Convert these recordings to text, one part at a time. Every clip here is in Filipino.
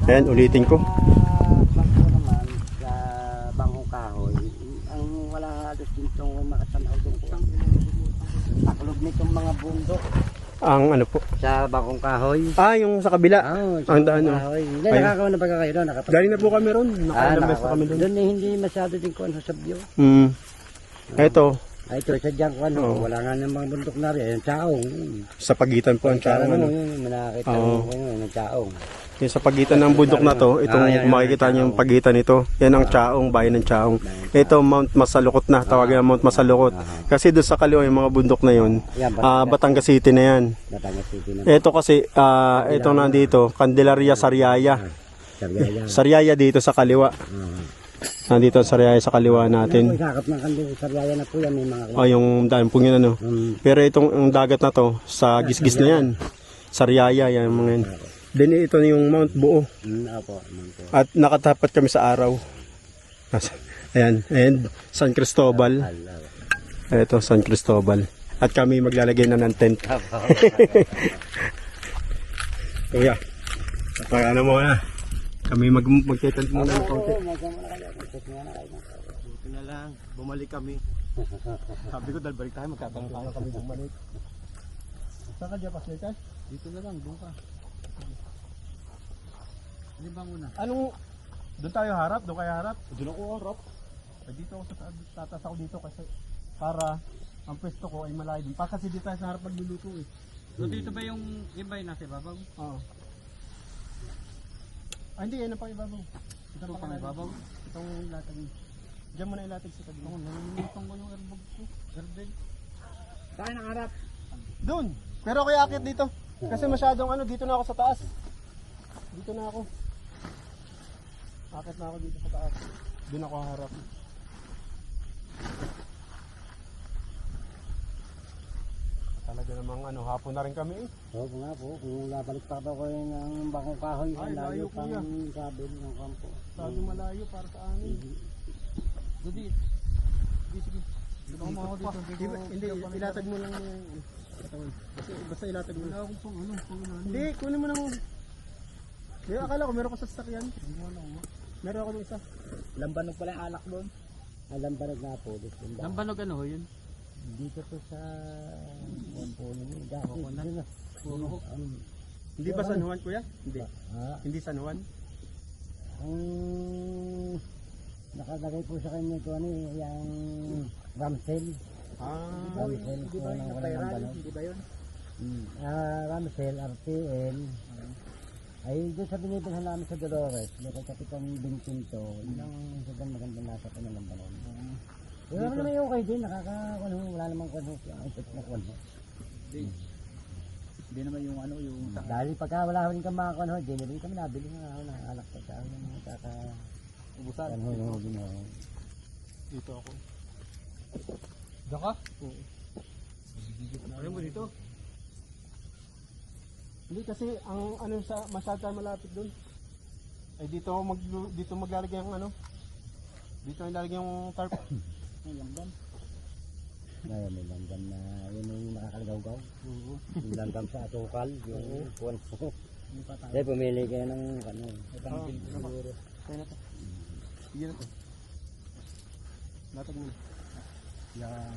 Ayan, ulitin ko. Bangko naman sa bangkong kahoy. Ang wala halos dito makatanaw doon ko. Taklob nitong mga bundok Ang ano po. sa bangkong kahoy. Yung sa kabila. Sa Ang daan, kahoy. Hindi, Ayun. nakakawa na ba kayo doon? Galing na po kami ron. Nakailang beses na kami doon. Doon hindi masyado din kuhan sa sabyo. Ito, Ay, ito sa dyan kuhan. Wala nga ng mga bundok na rin. Yung tsaong. sa pagitan po ang Tsara Chaong. mo, Ano. yung nakakita mo yung tsaong. Yung sa pagitan ng bundok na to, itong yan, makikita nyo yung pagitan nito, yan ang Chaong, bayan ng Chaong. Ito, Mount Masalukot na, tawagin na Mount Masalukot. Kasi doon sa kaliwa yung mga bundok na yun, Yan, Batangas City na yan. Batangas City na. Ito kasi, ito na dito, Candelaria, Sariaya. Sabihan. Sariaya dito sa kaliwa. Nandito ang Sariaya sa kaliwa natin. Sakap ng kandil, Sariaya na po yan, may mga Yung daan po yun ano. Pero itong yung dagat na to, sa gisgis na yan. Sariaya, yan mga yan. Then ito na yung Mount Buo. Opo. At nakatapat kami sa araw. Ayan, and San Cristobal. Ito, San Cristobal. At kami maglalagay na ng tent. Kuya, ano mo na? Kami mag-tent muna ng konti. Buti na lang, bumalik kami. Sabi ko, dahil balik tayo, magkatang-tanga kami bumalik. Saan ka dyan, Paslitas? Dito na lang, doon ka. Ano ba muna? Anong, doon tayo harap? Doon kayo harap? Doon ako harap. Dito ako tatas ako dito kasi para ang pwesto ko ay malayo din. Pa kasi dito tayo sa harap magluluto eh. So dito ba yung iba yung nasa ibabaw? Oo. Hindi, yan ang pang ibabaw. Ito Ito pang ibabaw? Itong latag. Diyan mo na ilatag sa tabi. Ako, nalilimutan ko yung airbag ko. Garden. Saan ang harap? Doon! Pero kaya akit dito. Kasi masyadong ano, dito na ako sa taas. Dito na ako. Akit na ako dito sa taas. Doon ako harap. Talaga namang ano, hapon na rin kami eh. Oo nga po, kung labalik pa ba ko yung bangkong kahoy, Ay, ang layo layo po pang yan. sabi ng kampo. Sabi malayo para sa amin. Dudi. Sige. Dito ako mga dito. Hindi, ilatag mo lang yung katawan. Basta ilatag mo. Wala akong pang ano. Hindi, kunin mo na mo. Hindi, akala ko meron ka sa sasakyan. Meron ako ng isa. Lambanog pala yung alak doon. Alam ba na po, Lambanog ano ho yun? dito to sa kampo nyo. Dati, dito na. Hindi ba San Juan, kuya? Hindi. Ah, Hindi San Juan? ang nakalagay po sa kanya ito ano yung Ramsel. Ramsel Hindi po ba ng yung walang viral? lambanog. Hindi ba yun? Ramsel, RTL. Ay, doon sa binibilhan namin sa Dolores, may Kapitan Bintinto, yun ang sagang magandang nasa pa ng lambanon. Wala naman naman yung okay din, wala namang kano, ang ipit na kano. Hindi naman yung ano yung Dahil pagka wala rin kang mga kano, generally kami nabili nga ako ng alak sa tao ng mga ubusan. kano-hugin mo. Dito ako. Diyan ka? Ayaw mo dito? Hindi kasi ang ano sa masyadong malapit doon. Ay dito ako dito maglalagay ang ano. Dito ang lalagay yung tarp. May lamban. Ngayon may langgam na yun yung nakakalagaw-gaw. Yung langgam sa asukal, yung kuwan po. Kaya pumili kayo ng ano. Tangkil siguro. Kaya na to. Sige na to. Latag mo na. Yan.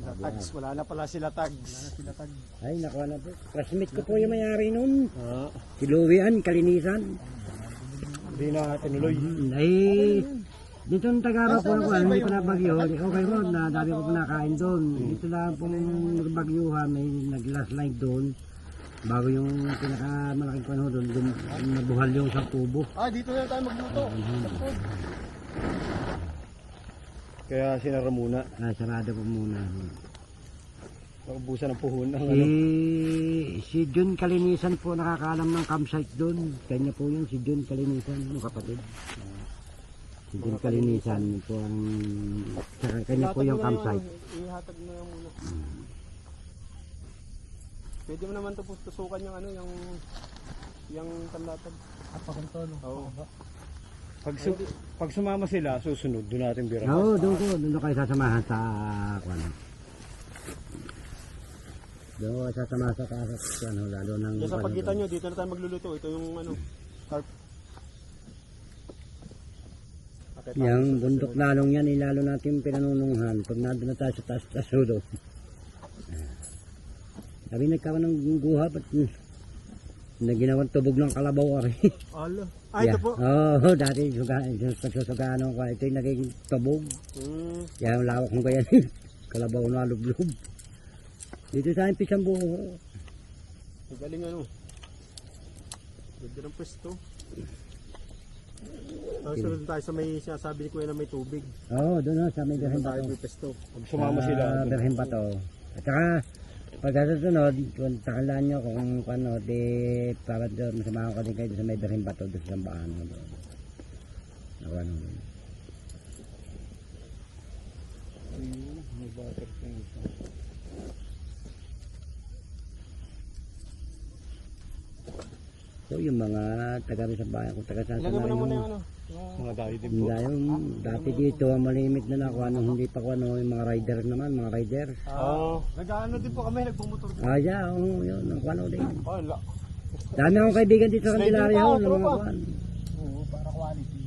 Sila tags. Wala na pala sila tags. Wala na sila tags. Ay, nakuha na po. Classmate ko po yung mayari nun. Si Louie Kalinisan. Hindi na tinuloy. Ay, dito ang Tagaraw po ako, hindi pa nabagyo. Okay mo, na dami ko po nakain doon. Dito lang pong nagbagyuhan, may nag-last night doon. Bago yung pinakamalaking panahon doon, nabuhal yung sa tubo. Dito na tayo magluto. Kaya sinara muna. Sarado po muna. Naubusan ng puhon ng Si John Kalinisan po nakakaalam ng campsite doon. Kanya po yun, si John Kalinisan, yung kapatid. Si John Kalinisan po ang, kanya po yung campsite. Ihatag mo lang muna. Pwede mo naman ito tusukan yung ano, yung tanlatag. Paganto no. Oo. Pag sumama sila, susunod, doon natin bira. Oo, doon kayo sasamahan sa kwan. Doon ko sasama sa taas at ano, lalo ng... Diyan sa pagitan nyo, dito na tayo magluluto. Ito yung ano, carp. Okay, Yung tapos, bundok lalong yan, ilalo natin pinanununghan. Pag nandun na tayo sa taas ulo. Sabi nagkaroon ng guha, ba't na ginawang tubog ng kalabaw ari. Ala. Ah, ito po. Oo, dati pagsusugaan ko, ito yung naging tubog. Kaya ang lawak mo kaya kalabaw na lublob. Dito sa akin pisang buo. Ang galing ano. Ganda ng pwesto. Tapos sunod tayo sa may sinasabi ni Kuya na may tubig. Oo, doon na sa may Doon Berhen tayo Bato. may pwesto. Pag sumama sila. Berhen Bato. At saka, pag susunod, kung takalaan nyo kung ano, di para doon, masama ko din kayo doon sa may Berhen Bato, doon sa Sambaan. Ako ano. Ayun, may butter things. So, yung mga taga rin sa bayan, kung taga saan sa Ilagay mo na muna yung bayan. ano. Mga dahil din po. Dati dito, malimit na ako, ano, hindi pa ko ano, yung mga rider naman, mga rider. Oo. Nag-ano din po kami, nagpumotor din. Yeah, oo, yun, ang ano din. Oh, Dami akong kaibigan dito sa Sliding Candelaria, pa, ng mga tropa. kwan. Oo, para quality.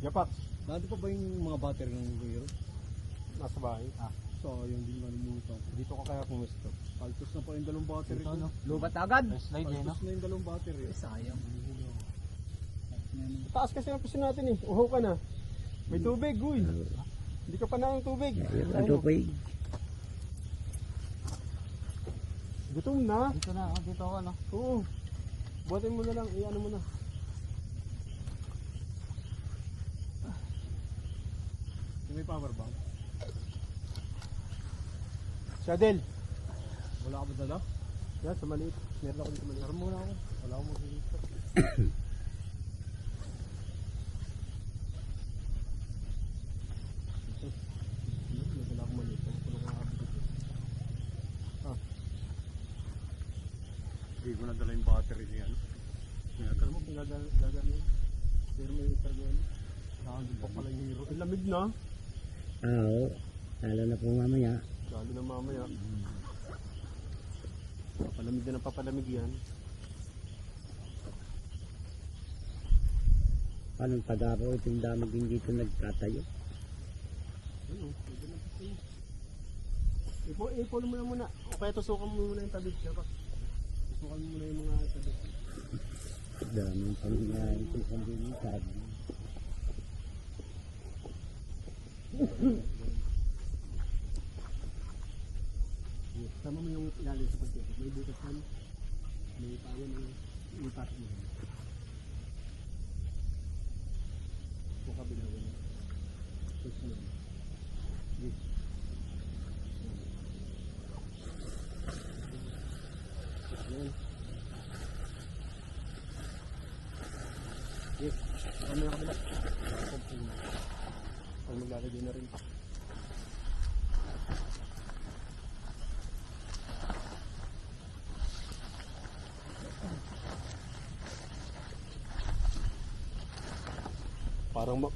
Yapak. Nandito pa ba yung mga battery ng Guiro? Nasa bahay. So, yung din nalimutan. Dito ka kaya kumusto. Kaltos na pa yung dalawang battery ko. Lubat agad. Slide eh, no? Kaltos na yung dalawang battery. Sayang. Taas kasi ang piso natin eh. Uho ka na. May tubig, uy. Hindi ka pa na ng tubig. Ang tukoy. Gutom na. Dito na, dito ako, no? Oo. Buhatin mo na lang. Iano mo na. May power bank. Shadel. Wala ka ba dala? Yan, sa maliit. Meron ako dito maliit. Meron muna ako. Wala akong magiging. Wala akong maliit. Wala akong maliit. Hindi ko nadala yung battery niya. Alam mo kung gagano. Pero may itagano. Nakagin pa pala yung hero. Ang lamig na. Oo. Lalo na po mamaya. Lalo na mamaya. Papalamig na ng papalamig yan. Anong pag-apo ito yung dami din dito nagtatayo. Ano? Pwede na pa sa'yo. Ipol mo na muna. O kaya tusukan mo muna yung tabi. Diba? Tusukan mo muna yung mga tabi. Daming pangyayain ito sa bilisan. Sama mo yung ilalim sa pagkita. May butas yan. May tayo ng ipas mo. Ito kabila ko na. Push mo. Yes. Yan. Yes. Ano yung kabila? Pag maglalagay na rin.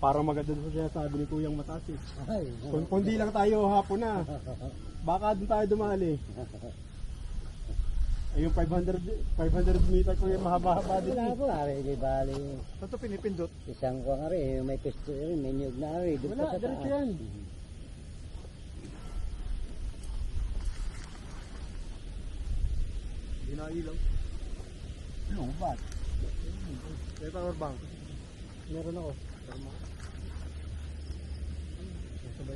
Parang maganda sa sinasabi ni Kuyang Mataas eh. Ay, Kung di lang tayo hapon na, baka doon tayo dumali. Ay yung 500 meter ko yung mahaba-haba din. wala ko ari, di bali. Saan ito pinipindot? Isang ko ari, may pesto rin, may niyog na ari. Doon Wala, pa sa diretso taas. yan. Hindi na ilaw. Ano ba? May power bank. Meron ako.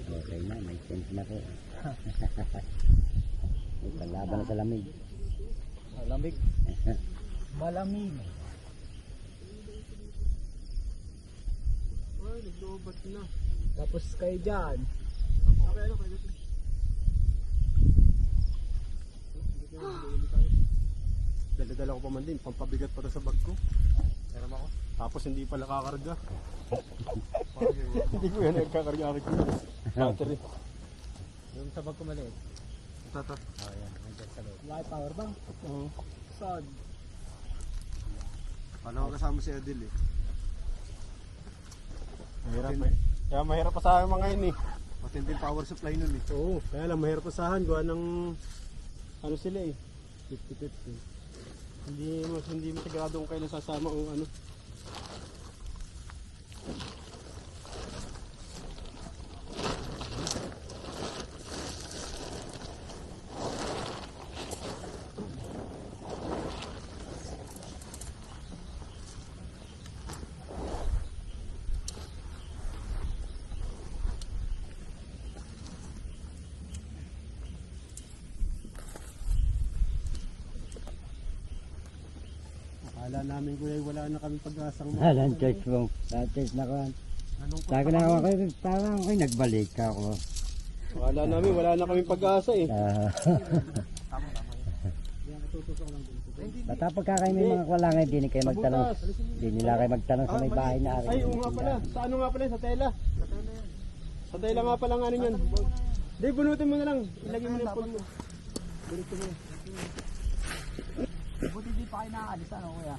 Okay na, may tent na po. May palaban na sa lamig. Malamig. Malamig. Ay, naglobat na. Tapos kayo dyan. Okay, ano kayo dito? Dala-dala ko pa man din, pampabigat pa to sa bag ko. Meron ako. Tapos hindi pala kakarga. Hindi ko yan nagkakarga ako. Battery. Yung sa bag ko maliit. Tata. Oh, yan. Nandiyan sa loob. Wala power bank. Oo. Sad. Paano ako kasama si Adil eh? Mahirap eh. Kaya mahirap pa sa akin mga yun eh. matinding power supply nun eh. Oo, kaya lang mahirap usahan. Gawa ng ano sila eh. 50-50. Hindi mo sigurado kung kailan sasama o ano. Akala namin kuya wala na kami pag-asang Alam, church mo. Church na ko. Sabi na ako, parang ako'y nagbalik ako. Akala namin wala na kami pag-asa eh. Bata pagka kayo may mga kulangay, di kayo magtanong. Di nila kayo magtanong sa may bahay na ari. Ay, oo nga pala. Sa ano nga pala? Sa tela. Sa tela nga pala nga ano yan. Di, bunutin mo na lang. Ilagay mo na yung pool mo. Bunutin mo. Buti di pa kayo nakaalis, ano kuya?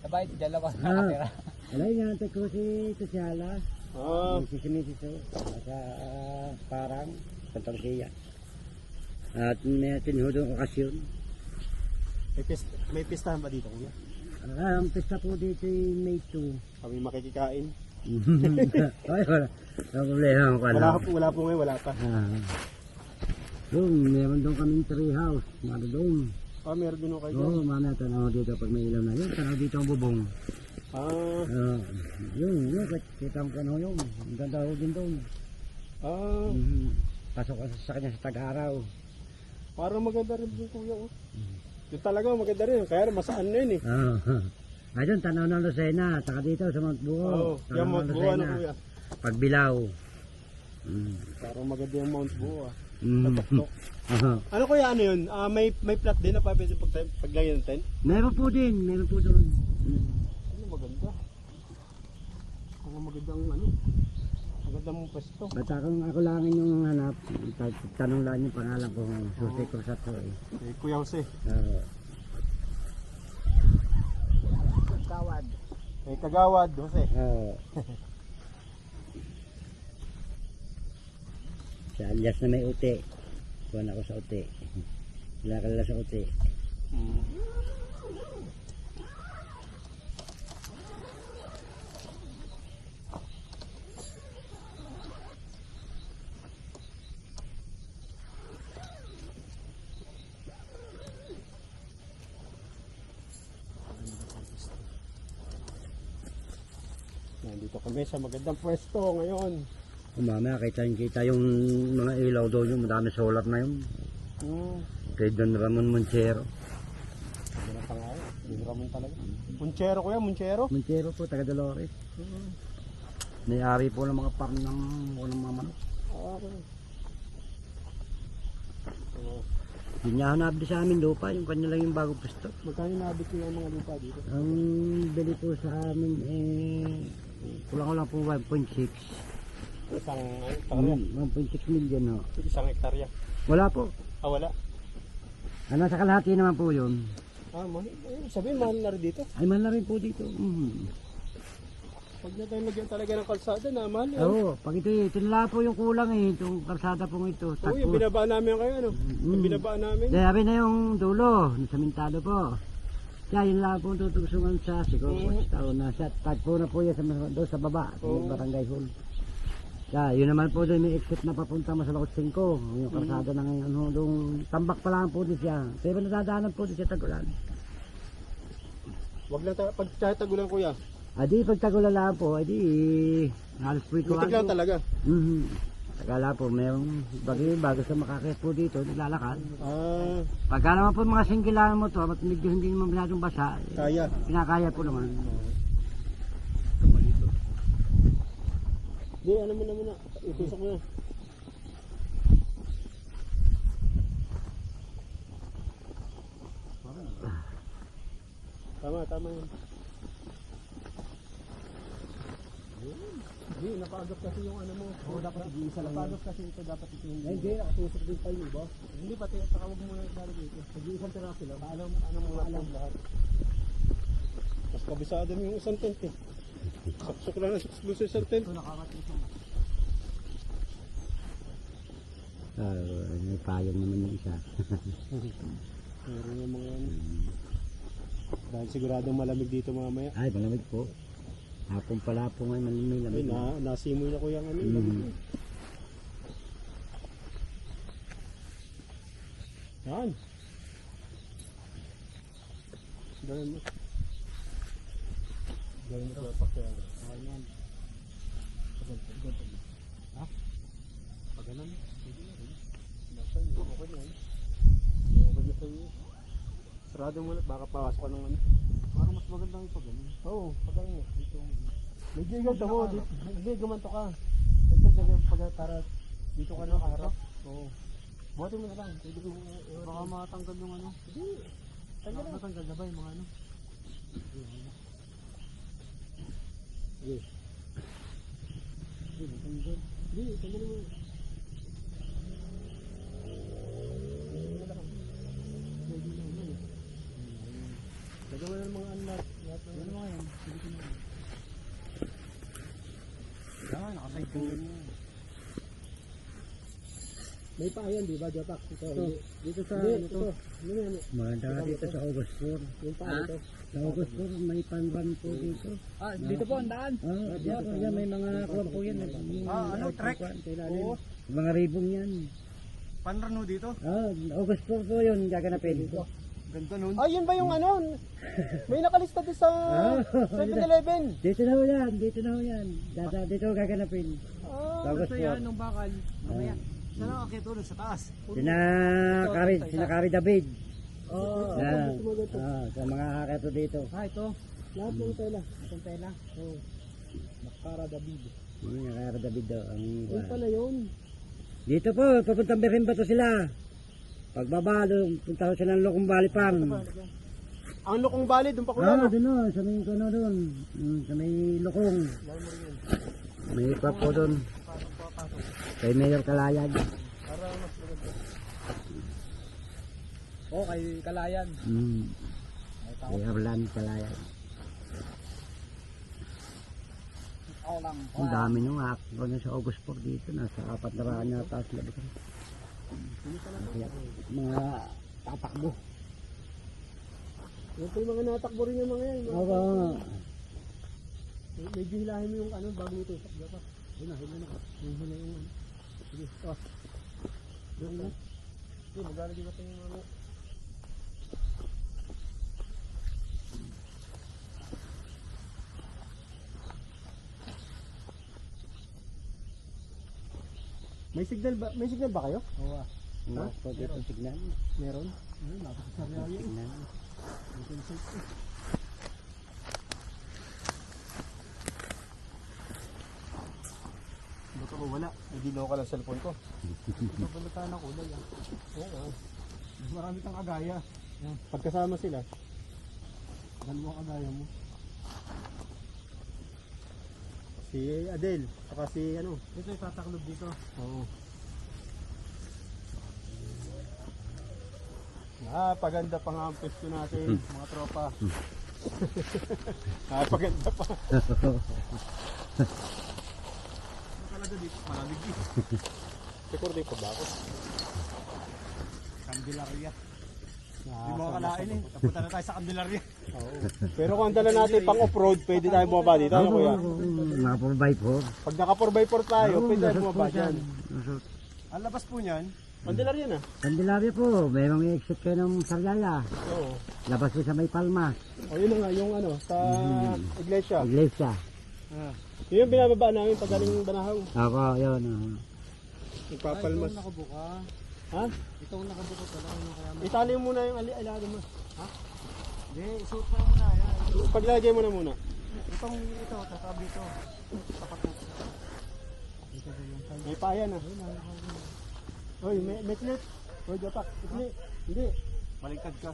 Sabay, dalawa na Ah, katira. alay nga, ko si Tusyala. Ah, Si Mrs. Sa parang, sa Torsiya. At may tinudong okasyon. may pistahan ba dito kuya? Ang pista po dito ay May 2. Kami makikikain. Ay, wala. Ang problema ko Wala po ngayon, wala pa. Doon, meron doon kaming tree house. Mano doon. Ah, meron din ako kayo. Oo, mana tanaw dito pag may ilaw na yun. Tanaw dito ang bubong. Ah, Yun, kita ang kano yun. Ang ganda ho din doon. ah, Pasok ka sa kanya sa tag-araw. parang maganda rin yung kuya. Oh. Yung talaga maganda rin. Kaya masaan na yun eh. Ayun, tanaw ng Lucena. Taka dito sa Mount Buo. Oo, yung Mount Buo na kuya. Pagbilaw. Parang maganda yung Mount Buo ah. Mm. Tatok. Ano kuya, ano yun? May plot din na pa pwede paglagyan ng tent? Meron po din, meron po doon. Ano maganda? Ang magandang ano? Magandang pwesto. Basta ako lang yung hanap, tanong lang yung pangalan ko, Jose Cruzato eh. Kuya Jose. Kawad. Kagawad, Jose. Sa alias na may ute. Kuhan ako sa ute. Wala ka sa ute. Nandito kami sa magandang pwesto ngayon. Mamaya kita yung mga ilaw doon yung madami solar na yun. Kay Don Ramon Monchero. Magandang pangalan. Hindi Ramon talaga. Munchero kuya, Munchero. Monchero po, taga Dolores. May-ari po ng mga farm ng mga manok. Okay. Hindi niya hanap din sa amin lupa, yung kanya lang yung bagong pwesto. Magkano nabit niyo ang mga lupa dito? Ang bili po sa amin kulang-kulang po 1.6. Isang hektarya. 1.6 million ho. Isang hektarya. Wala po. Ah, wala. Ano sa kalahati naman po yun. Ah, sabihin mahal na rin dito. Ay man na rin po dito. Pag na tayo lagyan talaga ng kalsada na mahal. Oo, pag ito nila po yung kulang itong kalsada pong ito. Oo, yung binabaan namin kayo ano? Yung binabaan namin. Sabi na yung dulo, sa Mintado po. Kaya yun lang po tutugsungan sa siguro sa taon na siya. Tagpo na po yan doon sa baba, sa barangay hall. Kaya yun naman po doon may exit na papunta mo sa Lokot 5. Yung kalsada na ngayon, doon tambak pa lang po din siya. Pero nadadaanan po din siya tagulan. Wag lang pag tagulan kuya. Adi pag tagulan lang po, adi halos po ito. Butik lang talaga. Tagala po, mayroong bago sa makakit po dito, nilalakad. Ah, Pagka naman po mga singkilan mo to, at medyo hindi naman masyadong basa, kaya. kinakaya po naman. Di, ano mo na muna. Itusok mo na. Tama yun. Hindi, napaagap kasi yung ano mo. Oo, dapat i-isa lang. Napaagap kasi ito, dapat ito yung... Hindi, nakatusok din tayo, ba? Hindi, pati saka huwag mo na dali dito. Pag-iisang tiraso lang. Ano mo alam lahat. Mas kabisado mo yung isang tent eh. Saksok lang na saksok sa isang tent. Ito nakakatusok. May payong naman yung isa. Meron yung mga ano. Dahil siguradong malamig dito mamaya. Ay, malamig po. Hapon pala po ngayon, may Ay, lamig. nasimoy na ko yung ano. Yan. Gawin mo. Gawin mo pa kaya. Ayan. Ha? Pag ganun. Okay na yan. Okay na sa'yo. Sarado mo na. Baka pawasok ka ng ano. Parang mas magandang ipag ganun. Oo. Pag ganun. Dito. Medyo ganito mo. Hindi, gumanto ka. Para dito ka na kaharap. Oo. Buhatin mo na lang. Baka matanggal yung ano. Hindi. Matanggal na ba yung mga ano? Sige. Hindi, tanggal mo. Gagawa ng mga anak. Ano mga yan? Sige ko na. Yan, nakaside ko. May pa yan, di ba, Jopak? Dito sa ano to? Ano yan? Maganda ka dito sa August 4. Yung pa ito. Sa August 4, may panban po dito. Dito po ang daan. Diyan po yan, may mga kuwan po yan. Ano, trek? Oo. Mga ribong yan. Panrano dito? August 4 po yun, gaganapin. Ganda nun. Ay, yun ba yung ano? May nakalista din sa 7-Eleven. Dito na ho yan, dito na ho yan. Dito gaganapin. Sa August 4. Nung bakal. Mamaya. Saan ang akit ulit sa taas? Sinakari David. Oo. Sa mga akato dito. Ito. Lahat ng tela. Itong tela. Oo. Nakara David. Nakari David daw. Yun pala yun. Dito po, papuntang Berimba to sila. Pagbaba, punta ko sila ng Lokong Balipang. Ang Lokong Bali, doon pa ko lang. Doon o, sa may kuno doon. Sa may Lokong. May ipa po doon. Kay Mayor Kalayag. Oh, kay Kalayan. Kay Arlan Kalayag. Ako lang. Ang dami nung ako na sa August 4 dito. Nasa 4 na raan yata sila dito. Kaya, mga tatakbo. Yung po yung mga natakbo rin yung mga yan. Oo. Medyo hilahin mo yung ano, bago ito. Dapat. Hila na. Hila yung ano. Sige. Doon na. Sige, maglalagay ba tayo yung ano. May signal ba kayo? Oo. Po dito signal. Meron. Napakasarili. Signal. Ba't ako wala? Nagdilaw ka lang sa cellphone ko. Ito balitaan ako kulay. Oo. Marami kang kagaya. Pagkasama sila. Dalawang kagaya mo. Si Adel, saka si ano. Ito yung tataklob dito. Oo. Paganda pa nga ang pwesto natin, mga tropa. Paganda pa. Talaga dito, malamig dito. Siguro dito ba ako? Candelaria. Hindi mo akalain eh. Tapunta na tayo sa Candelaria. Oo. Pero kung dala natin pang off-road, pwede tayo bumaba dito. Ano kuya? Mga 4x4. Pag naka 4x4 tayo, pwede tayo bumaba dyan. Lusot. Ang labas po niyan, Candelaria na. Candelaria po, may mga exit kayo ng Sariaya. Oo. Labas ko sa may Palmas. O yun na nga, yung ano, sa iglesia. Iglesia. Yun yung binababa namin pag galing Banahaw. Ako, yun. Nagpapalmas. Itong nakabuka. Ha? Itong nakabuka pala. Itali mo muna yung alaga mo. Hindi, isuot ka muna. Yan. Paglagay mo na muna. Ito, tatabi ito. Tapat mo. May paya na. Oy, may clip. Oy, dapat. Hindi. Baliktad ka.